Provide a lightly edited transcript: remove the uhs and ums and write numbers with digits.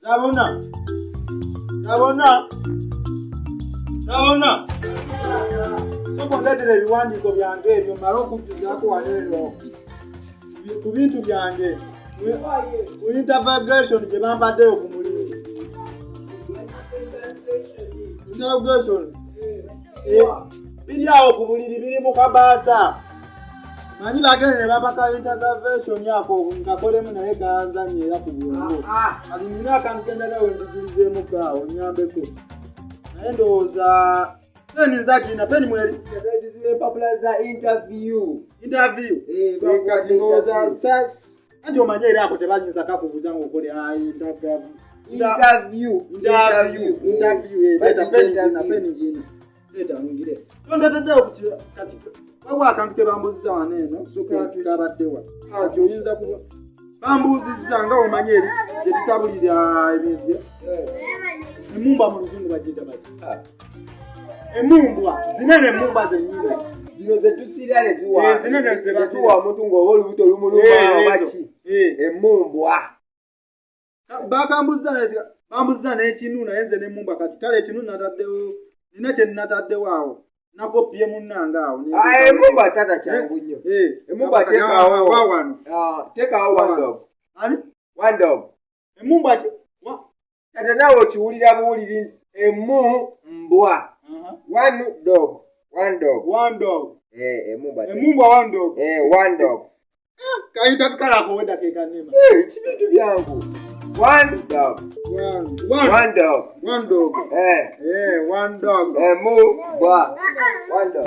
Zabona. Soko ndetera ebiwandiiko byange ebyo mala okujjuzaako wano ku bintu byange. Ku interrogation gye bampaddeyo ku mulimu. Interrogation. Biri awo ku buliri biri mu kabaasa. Manyi bagende ne babaka interrogation yako ngakolemu naye ganzanye era ku bwongo. Ali nina akantu kendaga wendijulizeemu kaawo nyambeko. Naye ndowooza peni nzagina peni mweri zile papula za interview. Kati ndowooza sas anti omanye era ako tebayinza kakubuuza ng'okole interview. Peni ngina leta ngire tondeteddewo kati waliwo akantu ke bambuuziza wano eno soka kabaddewa kati oyinza kuba bambuuzizza nga omanye eri gye tutabulira ebintu emumbwa mu luzungu bagiyita bati emumbwa zinene emumbwa zennyini zino zetusirya ne tuwa zinene zetuwa omuntu ng'oba olubuto lumuluma baki emumbwa bambuuziza n'ekinu naye nze n'emumbwa kati kale ekinu nataddewo nina kye nataddewo awo nakopye munnange awo emumbwa tata kyangu nnyo emumbwa tekaawo one dog emumbwa ki kati naawe okiwulira buwuliri nti emumbwa one dog emumbwa one dog kayita tukalako wedakiika nnema kibintu byangu one dog emumbwa one dog